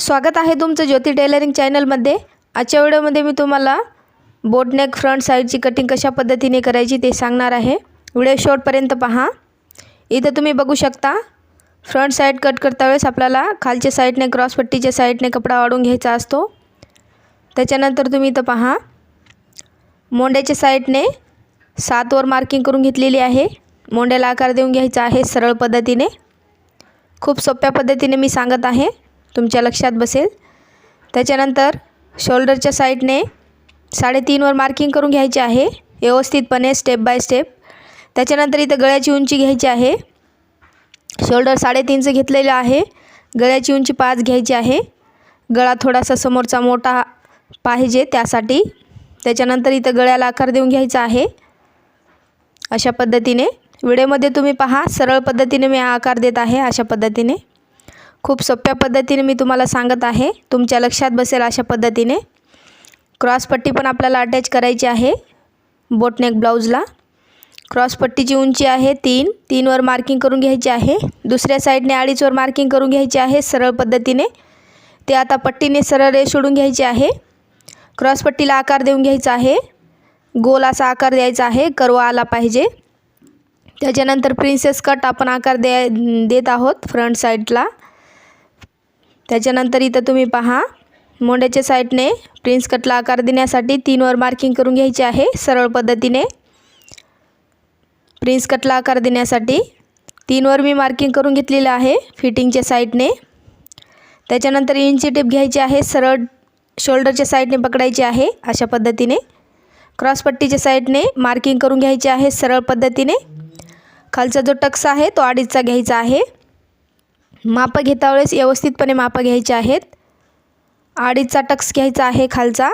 स्वागत आहे तुमचं ज्योती टेलरिंग चॅनलमध्ये। आजच्या व्हिडिओमध्ये मी तुम्हाला बोटनेक फ्रंट साइडची कटिंग कशा पद्धतीने करायची ते सांगणार आहे। व्हिडिओ शेवटपर्यंत पहा। इथं तुम्ही बघू शकता फ्रंट साइड कट करता वेळेस आपल्याला खालच्या साइडने क्रॉस पट्टीच्या साइडने कपडा वाढून घ्यायचा असतो। त्याच्यानंतर तुम्ही इथं पहा मोंड्याच्या साइडने 7 वर मार्किंग करून घेतलेली आहे। मोंड्याला आकार देऊन घ्यायचा आहे सरळ पद्धतीने। खूप सोप्या पद्धतीने मी सांगत आहे, तुमच्या लक्षात बसेल। त्याच्यानंतर शोल्डरच्या साइडने 3.5 वर मार्किंग करून घ्यायचे आहे व्यवस्थितपणे स्टेप बाय स्टेप। त्याच्यानंतर इथं गळ्याची उंची घ्यायची आहे। शोल्डर 3.5 घेतलेला आहे, गळ्याची उंची 5 घ्यायची आहे। गळा थोडासा समोरचा मोठा पाहिजे त्यासाठी। त्याच्यानंतर इथं गळ्याला आकार देऊन घ्यायचा आहे अशा पद्धतीने। व्हिडिओमध्ये तुम्ही पहा सरळ पद्धतीने मी आकार देत आहे अशा पद्धतीने। खूप सोप्या पद्धतीने मी तुम्हाला सांगत आहे, तुमच्या लक्षात बसेल अशा पद्धतीने। क्रॉस पट्टी पण आपल्याला अटॅच करायची आहे बोटनेक ब्लाउजला। क्रॉस पट्टीची उंची आहे 3 वर मार्किंग करून घ्यायची आहे। दुसऱ्या साइडने 2.5 वर मार्किंग करून घ्यायची आहे सरळ पद्धतीने। ते आता पट्टीने सरळ रेष ओढून घ्यायची आहे। क्रॉस पट्टीला आकार देऊन घ्यायचा आहे, गोल असा आकार द्यायचा आहे, कर्व आला पाहिजे। त्याच्यानंतर प्रिन्सेस कट आपण आकार देत आहोत फ्रंट साइडला। त्याच्यानंतर इथं तुम्ही पहा मोंड्याच्या साइडने प्रिन्स कटला आकार देण्यासाठी 3 वर मार्किंग करून घ्यायची आहे सरळ पद्धतीने। प्रिन्स कटला आकार देण्यासाठी 3 वर मी मार्किंग करून घेतलेलं आहे फिटिंगच्या साइडने। त्याच्यानंतर इंची टिप घ्यायची आहे, सरळ शोल्डरच्या साइडने पकडायची आहे अशा पद्धतीने। क्रॉस पट्टीच्या साइडने मार्किंग करून घ्यायची आहे सरळ पद्धतीने। खालचा जो टक्स आहे तो 2.5चा घ्यायचा आहे। माप घेता वेळेस व्यवस्थितपणे माप घ्यायचे आहेत। 2.5चा टक्स घ्यायचा आहे खालचा।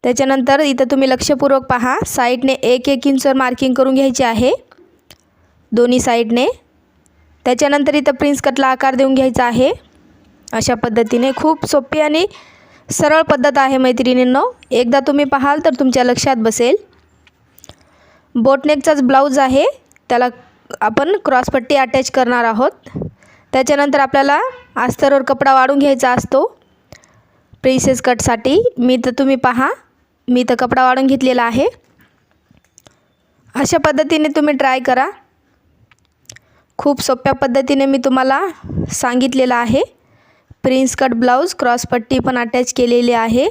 त्याच्यानंतर इथं तुम्ही लक्षपूर्वक पहा साइडने 1 इंचवर मार्किंग करून घ्यायची आहे दोन्ही साइडने। त्याच्यानंतर इथं प्रिन्स कटला आकार देऊन घ्यायचा आहे अशा पद्धतीने। खूप सोपी आणि सरळ पद्धत आहे मैत्रिणींनो, एकदा तुम्ही पाहाल तर तुमच्या लक्षात बसेल। बोटनेकचाच ब्लाउज आहे, त्याला आपण क्रॉस पट्टी अटॅच करणार आहोत। त्याच्यानंतर आपल्याला अस्तरवर कपडा वाढून घ्यायचा असतो प्रिन्सेस कटसाठी। तुम्ही पहा मी तर कपडा वाढून घेतलेला आहे। अशा पद्धतीने तुम्ही ट्राय करा। खूप सोप्या पद्धतीने मी तुम्हाला सांगितलेलं आहे। प्रिन्स कट ब्लाउज क्रॉस पट्टी पण अटॅच केलेली आहे।